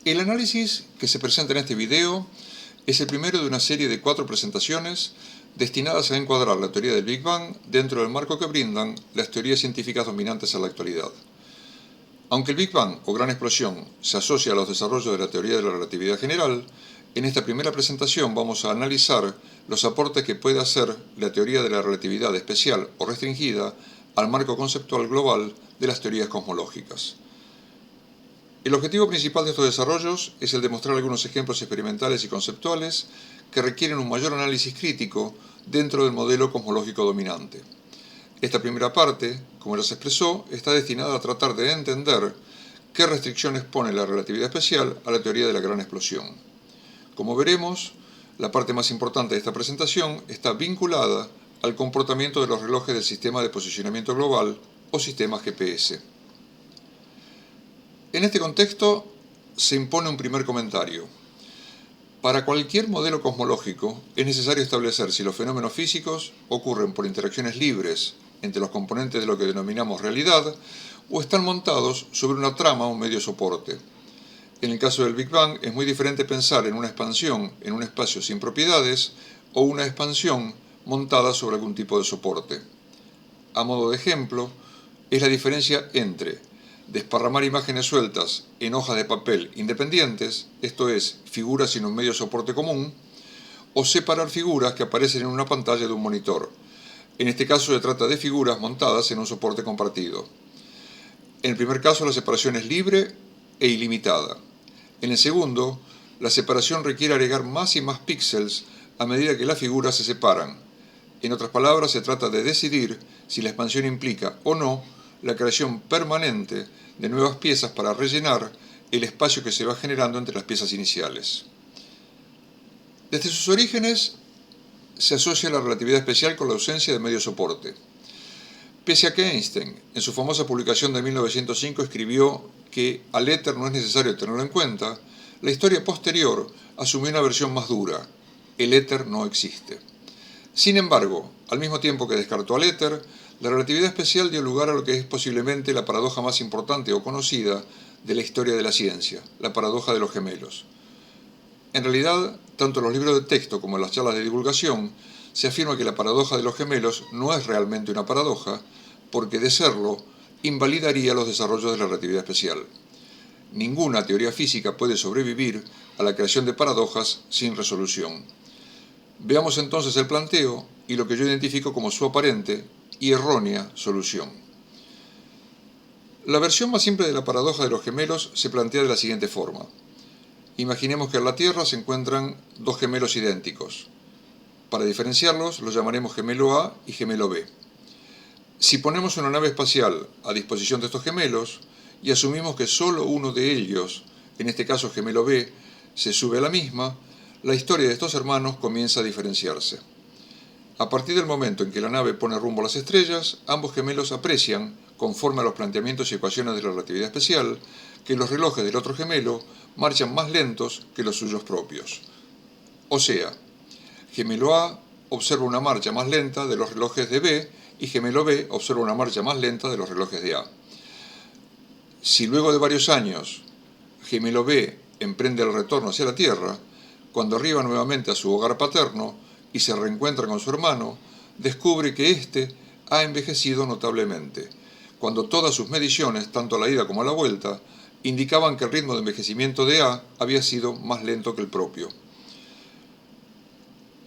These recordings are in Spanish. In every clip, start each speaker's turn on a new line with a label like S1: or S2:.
S1: El análisis que se presenta en este video es el primero de una serie de 4 presentaciones destinadas a encuadrar la teoría del Big Bang dentro del marco que brindan las teorías científicas dominantes en la actualidad. Aunque el Big Bang o gran explosión se asocia a los desarrollos de la teoría de la relatividad general, en esta primera presentación vamos a analizar los aportes que puede hacer la teoría de la relatividad especial o restringida al marco conceptual global de las teorías cosmológicas. El objetivo principal de estos desarrollos es el de mostrar algunos ejemplos experimentales y conceptuales que requieren un mayor análisis crítico dentro del modelo cosmológico dominante. Esta primera parte, como ya se expresó, está destinada a tratar de entender qué restricciones pone la relatividad especial a la teoría de la gran explosión. Como veremos, la parte más importante de esta presentación está vinculada al comportamiento de los relojes del sistema de posicionamiento global o sistema GPS. En este contexto se impone un primer comentario. Para cualquier modelo cosmológico es necesario establecer si los fenómenos físicos ocurren por interacciones libres entre los componentes de lo que denominamos realidad o están montados sobre una trama o un medio soporte. En el caso del Big Bang es muy diferente pensar en una expansión en un espacio sin propiedades o una expansión montada sobre algún tipo de soporte. A modo de ejemplo, es la diferencia entre desparramar imágenes sueltas en hojas de papel independientes, esto es, figuras sin un medio soporte común, o separar figuras que aparecen en una pantalla de un monitor. En este caso se trata de figuras montadas en un soporte compartido. En el primer caso la separación es libre e ilimitada. En el segundo, la separación requiere agregar más y más píxeles a medida que las figuras se separan. En otras palabras, se trata de decidir si la expansión implica o no la creación permanente de nuevas piezas para rellenar el espacio que se va generando entre las piezas iniciales. Desde sus orígenes se asocia la relatividad especial con la ausencia de medio soporte. Pese a que Einstein, en su famosa publicación de 1905, escribió que al éter no es necesario tenerlo en cuenta, la historia posterior asumió una versión más dura: el éter no existe. Sin embargo, al mismo tiempo que descartó al éter, la relatividad especial dio lugar a lo que es posiblemente la paradoja más importante o conocida de la historia de la ciencia, la paradoja de los gemelos. En realidad, tanto en los libros de texto como en las charlas de divulgación, se afirma que la paradoja de los gemelos no es realmente una paradoja, porque de serlo, invalidaría los desarrollos de la relatividad especial. Ninguna teoría física puede sobrevivir a la creación de paradojas sin resolución. Veamos entonces el planteo y lo que yo identifico como su aparente y errónea solución. La versión más simple de la paradoja de los gemelos se plantea de la siguiente forma. Imaginemos que en la Tierra se encuentran dos gemelos idénticos. Para diferenciarlos, los llamaremos gemelo A y gemelo B. Si ponemos una nave espacial a disposición de estos gemelos y asumimos que solo uno de ellos, en este caso gemelo B, se sube a la misma, la historia de estos hermanos comienza a diferenciarse. A partir del momento en que la nave pone rumbo a las estrellas, ambos gemelos aprecian, conforme a los planteamientos y ecuaciones de la relatividad especial, que los relojes del otro gemelo marchan más lentos que los suyos propios. O sea, gemelo A observa una marcha más lenta de los relojes de B y gemelo B observa una marcha más lenta de los relojes de A. Si luego de varios años gemelo B emprende el retorno hacia la Tierra, cuando arriba nuevamente a su hogar paterno y se reencuentra con su hermano, descubre que éste ha envejecido notablemente, cuando todas sus mediciones, tanto a la ida como a la vuelta, indicaban que el ritmo de envejecimiento de A había sido más lento que el propio.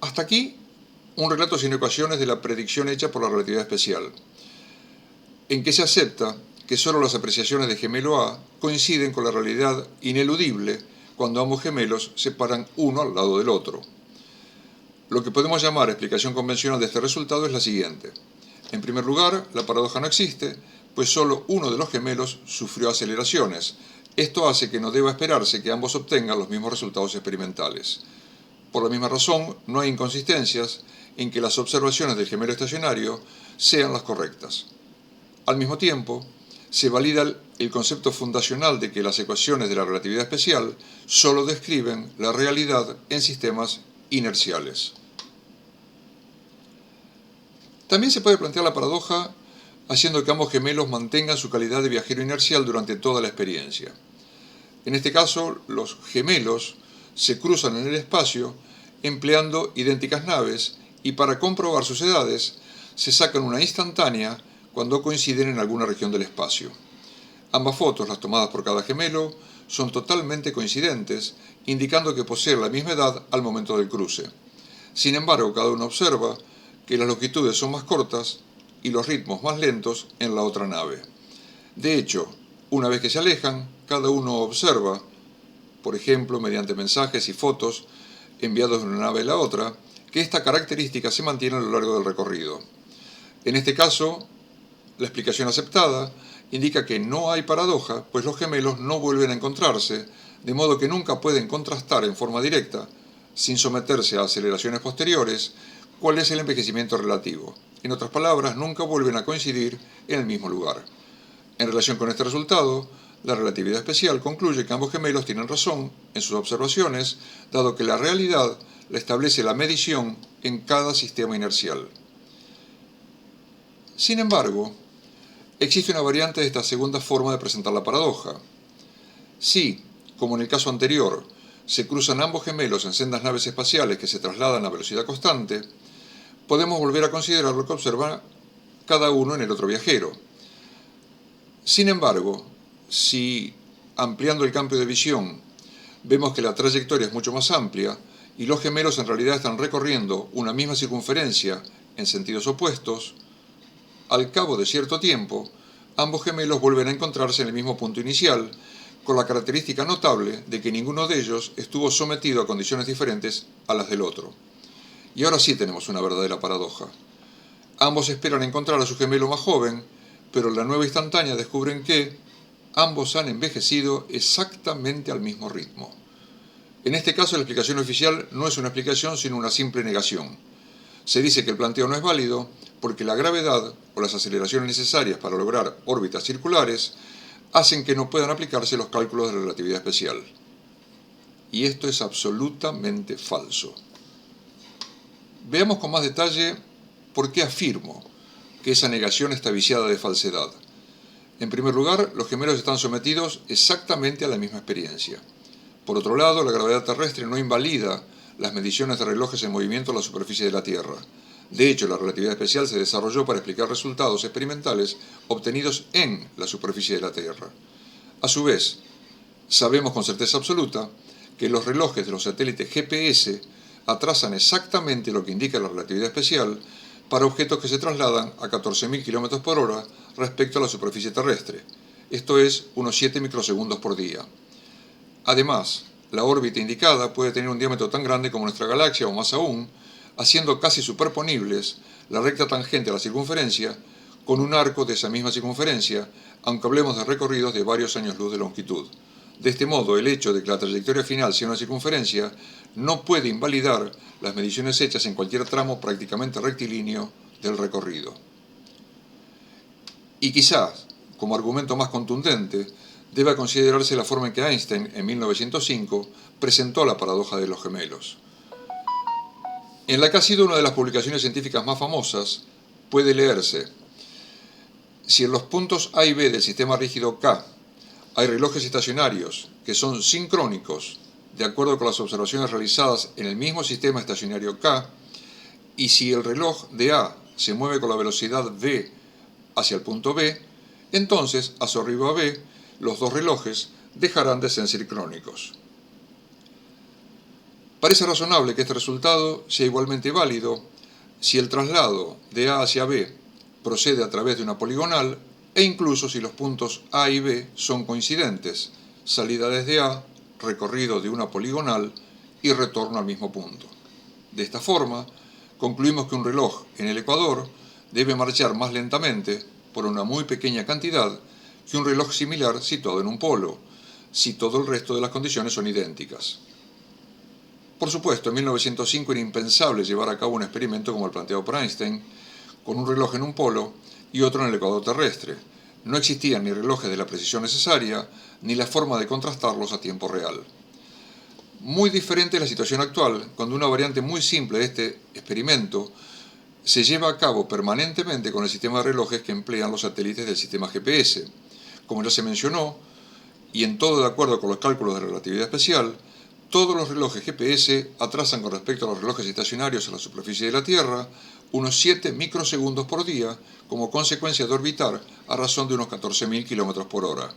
S1: Hasta aquí, un relato sin ecuaciones de la predicción hecha por la relatividad especial, en que se acepta que solo las apreciaciones de gemelo A coinciden con la realidad ineludible cuando ambos gemelos se paran uno al lado del otro. Lo que podemos llamar explicación convencional de este resultado es la siguiente. En primer lugar, la paradoja no existe, pues solo uno de los gemelos sufrió aceleraciones. Esto hace que no deba esperarse que ambos obtengan los mismos resultados experimentales. Por la misma razón, no hay inconsistencias en que las observaciones del gemelo estacionario sean las correctas. Al mismo tiempo, se valida el concepto fundacional de que las ecuaciones de la relatividad especial solo describen la realidad en sistemas inerciales. También se puede plantear la paradoja haciendo que ambos gemelos mantengan su calidad de viajero inercial durante toda la experiencia. En este caso, los gemelos se cruzan en el espacio empleando idénticas naves y para comprobar sus edades se sacan una instantánea cuando coinciden en alguna región del espacio. Ambas fotos, las tomadas por cada gemelo, son totalmente coincidentes, indicando que poseen la misma edad al momento del cruce. Sin embargo, cada uno observa que las longitudes son más cortas y los ritmos más lentos en la otra nave. De hecho, una vez que se alejan, cada uno observa, por ejemplo, mediante mensajes y fotos enviados de una nave a la otra, que esta característica se mantiene a lo largo del recorrido. En este caso, la explicación aceptada indica que no hay paradoja, pues los gemelos no vuelven a encontrarse, de modo que nunca pueden contrastar en forma directa, sin someterse a aceleraciones posteriores, cuál es el envejecimiento relativo. En otras palabras, nunca vuelven a coincidir en el mismo lugar. En relación con este resultado, la relatividad especial concluye que ambos gemelos tienen razón en sus observaciones, dado que la realidad la establece la medición en cada sistema inercial. Sin embargo, existe una variante de esta segunda forma de presentar la paradoja. Si, como en el caso anterior, se cruzan ambos gemelos en sendas naves espaciales que se trasladan a velocidad constante, podemos volver a considerar lo que observa cada uno en el otro viajero. Sin embargo, si, ampliando el campo de visión, vemos que la trayectoria es mucho más amplia y los gemelos en realidad están recorriendo una misma circunferencia en sentidos opuestos, al cabo de cierto tiempo, ambos gemelos vuelven a encontrarse en el mismo punto inicial, con la característica notable de que ninguno de ellos estuvo sometido a condiciones diferentes a las del otro. Y ahora sí tenemos una verdadera paradoja. Ambos esperan encontrar a su gemelo más joven, pero en la nueva instantánea descubren que ambos han envejecido exactamente al mismo ritmo. En este caso, la explicación oficial no es una explicación, sino una simple negación. Se dice que el planteo no es válido porque la gravedad o las aceleraciones necesarias para lograr órbitas circulares hacen que no puedan aplicarse los cálculos de la relatividad especial. Y esto es absolutamente falso. Veamos con más detalle por qué afirmo que esa negación está viciada de falsedad. En primer lugar, los gemelos están sometidos exactamente a la misma experiencia. Por otro lado, la gravedad terrestre no invalida las mediciones de relojes en movimiento a la superficie de la Tierra. De hecho, la relatividad especial se desarrolló para explicar resultados experimentales obtenidos en la superficie de la Tierra. A su vez, sabemos con certeza absoluta que los relojes de los satélites GPS atrasan exactamente lo que indica la relatividad especial para objetos que se trasladan a 14.000 km por hora respecto a la superficie terrestre, esto es, unos 7 microsegundos por día. Además, la órbita indicada puede tener un diámetro tan grande como nuestra galaxia o más aún, haciendo casi superponibles la recta tangente a la circunferencia con un arco de esa misma circunferencia, aunque hablemos de recorridos de varios años luz de longitud. De este modo, el hecho de que la trayectoria final sea una circunferencia no puede invalidar las mediciones hechas en cualquier tramo prácticamente rectilíneo del recorrido. Y quizás, como argumento más contundente, deba considerarse la forma en que Einstein, en 1905, presentó la paradoja de los gemelos. En la que ha sido una de las publicaciones científicas más famosas, puede leerse: si en los puntos A y B del sistema rígido K hay relojes estacionarios que son sincrónicos de acuerdo con las observaciones realizadas en el mismo sistema estacionario K, y si el reloj de A se mueve con la velocidad v hacia el punto B, entonces, a su arribo a B, los dos relojes dejarán de ser sincrónicos. Parece razonable que este resultado sea igualmente válido si el traslado de A hacia B procede a través de una poligonal e incluso si los puntos A y B son coincidentes, salida desde A, recorrido de una poligonal y retorno al mismo punto. De esta forma, concluimos que un reloj en el ecuador debe marchar más lentamente por una muy pequeña cantidad que un reloj similar situado en un polo, si todo el resto de las condiciones son idénticas. Por supuesto, en 1905 era impensable llevar a cabo un experimento como el planteado por Einstein, con un reloj en un polo y otro en el ecuador terrestre. No existían ni relojes de la precisión necesaria, ni la forma de contrastarlos a tiempo real. Muy diferente es la situación actual, cuando una variante muy simple de este experimento se lleva a cabo permanentemente con el sistema de relojes que emplean los satélites del sistema GPS. Como ya se mencionó, y en todo de acuerdo con los cálculos de relatividad especial, todos los relojes GPS atrasan con respecto a los relojes estacionarios a la superficie de la Tierra unos 7 microsegundos por día como consecuencia de orbitar a razón de unos 14.000 km por hora.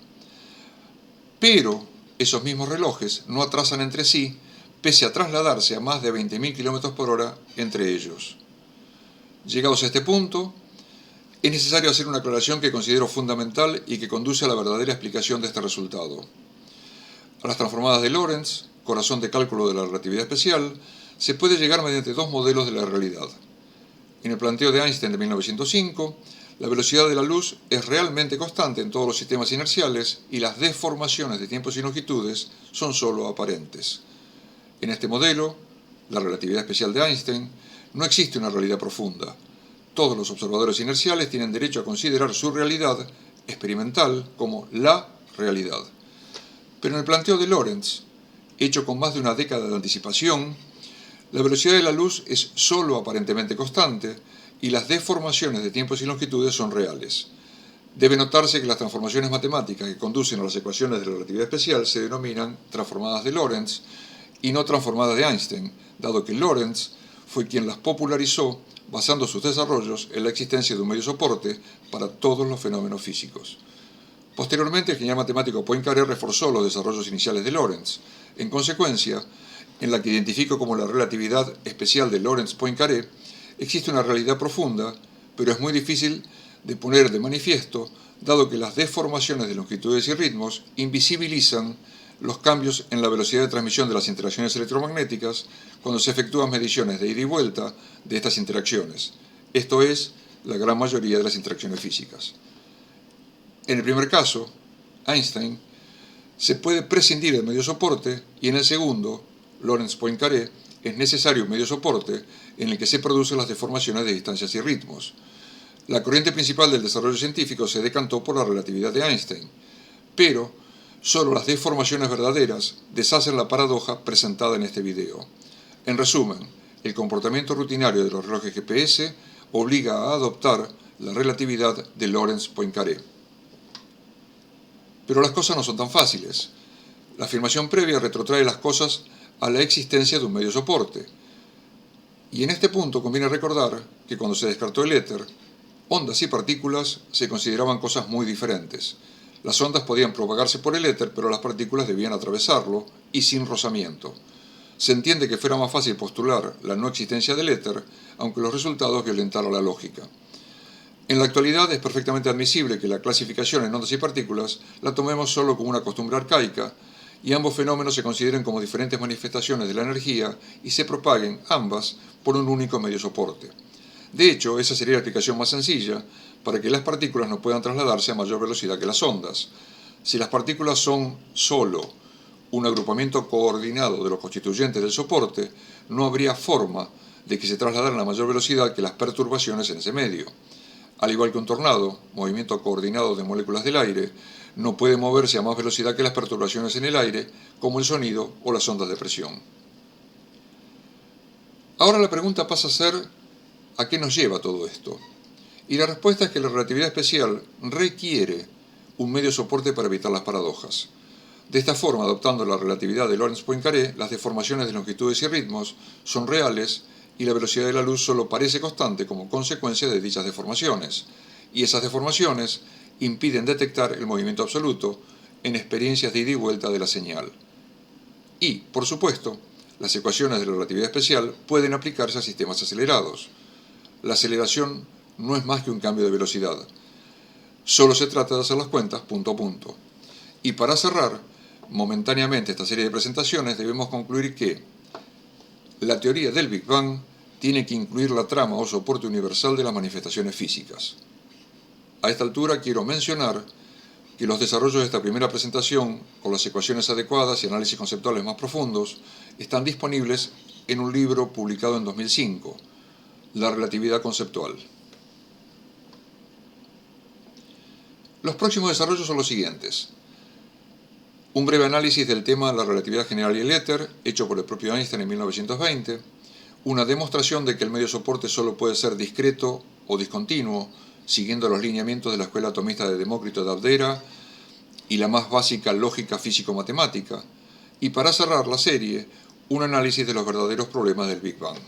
S1: Pero esos mismos relojes no atrasan entre sí, pese a trasladarse a más de 20.000 km por hora entre ellos. Llegados a este punto, es necesario hacer una aclaración que considero fundamental y que conduce a la verdadera explicación de este resultado. A las transformadas de Lorentz, corazón de cálculo de la relatividad especial, se puede llegar mediante dos modelos de la realidad. En el planteo de Einstein de 1905, la velocidad de la luz es realmente constante en todos los sistemas inerciales y las deformaciones de tiempos y longitudes son sólo aparentes. En este modelo, la relatividad especial de Einstein, no existe una realidad profunda. Todos los observadores inerciales tienen derecho a considerar su realidad experimental como la realidad. Pero en el planteo de Lorentz, hecho con más de una década de anticipación, la velocidad de la luz es sólo aparentemente constante y las deformaciones de tiempos y longitudes son reales. Debe notarse que las transformaciones matemáticas que conducen a las ecuaciones de la relatividad especial se denominan transformadas de Lorentz y no transformadas de Einstein, dado que Lorentz fue quien las popularizó basando sus desarrollos en la existencia de un medio soporte para todos los fenómenos físicos. Posteriormente, el genial matemático Poincaré reforzó los desarrollos iniciales de Lorentz. En consecuencia, en la que identifico como la relatividad especial de Lorentz-Poincaré, existe una realidad profunda, pero es muy difícil de poner de manifiesto, dado que las deformaciones de longitudes y ritmos invisibilizan los cambios en la velocidad de transmisión de las interacciones electromagnéticas cuando se efectúan mediciones de ida y vuelta de estas interacciones, esto es, la gran mayoría de las interacciones físicas. En el primer caso, Einstein, se puede prescindir del medio soporte y en el segundo, Lorentz-Poincaré, es necesario un medio soporte en el que se producen las deformaciones de distancias y ritmos. La corriente principal del desarrollo científico se decantó por la relatividad de Einstein, pero solo las deformaciones verdaderas deshacen la paradoja presentada en este video. En resumen, el comportamiento rutinario de los relojes GPS obliga a adoptar la relatividad de Lorentz-Poincaré. Pero las cosas no son tan fáciles. La afirmación previa retrotrae las cosas a la existencia de un medio soporte. Y en este punto conviene recordar que cuando se descartó el éter, ondas y partículas se consideraban cosas muy diferentes. Las ondas podían propagarse por el éter, pero las partículas debían atravesarlo y sin rozamiento. Se entiende que fuera más fácil postular la no existencia del éter, aunque los resultados violentaran la lógica. En la actualidad es perfectamente admisible que la clasificación en ondas y partículas la tomemos solo como una costumbre arcaica y ambos fenómenos se consideren como diferentes manifestaciones de la energía y se propaguen ambas por un único medio soporte. De hecho, esa sería la explicación más sencilla para que las partículas no puedan trasladarse a mayor velocidad que las ondas. Si las partículas son solo un agrupamiento coordinado de los constituyentes del soporte, no habría forma de que se trasladaran a mayor velocidad que las perturbaciones en ese medio. Al igual que un tornado, movimiento coordinado de moléculas del aire, no puede moverse a más velocidad que las perturbaciones en el aire, como el sonido o las ondas de presión. Ahora la pregunta pasa a ser, ¿a qué nos lleva todo esto? Y la respuesta es que la relatividad especial requiere un medio soporte para evitar las paradojas. De esta forma, adoptando la relatividad de Lorentz-Poincaré, las deformaciones de longitudes y ritmos son reales y la velocidad de la luz solo parece constante como consecuencia de dichas deformaciones, y esas deformaciones impiden detectar el movimiento absoluto en experiencias de ida y vuelta de la señal. Y, por supuesto, las ecuaciones de la relatividad especial pueden aplicarse a sistemas acelerados. La aceleración no es más que un cambio de velocidad. Solo se trata de hacer las cuentas punto a punto. Y para cerrar momentáneamente esta serie de presentaciones, debemos concluir que la teoría del Big Bang tiene que incluir la trama o soporte universal de las manifestaciones físicas. A esta altura quiero mencionar que los desarrollos de esta primera presentación, con las ecuaciones adecuadas y análisis conceptuales más profundos, están disponibles en un libro publicado en 2005, La relatividad conceptual. Los próximos desarrollos son los siguientes. Un breve análisis del tema la relatividad general y el éter, hecho por el propio Einstein en 1920. Una demostración de que el medio soporte solo puede ser discreto o discontinuo, siguiendo los lineamientos de la escuela atomista de Demócrito de Abdera y la más básica lógica físico-matemática, y para cerrar la serie, un análisis de los verdaderos problemas del Big Bang.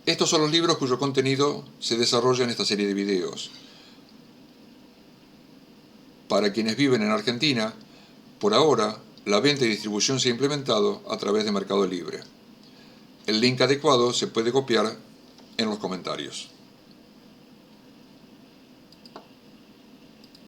S1: Estos son los libros cuyo contenido se desarrolla en esta serie de videos. Para quienes viven en Argentina, por ahora, la venta y distribución se ha implementado a través de Mercado Libre. El link adecuado se puede copiar en los comentarios.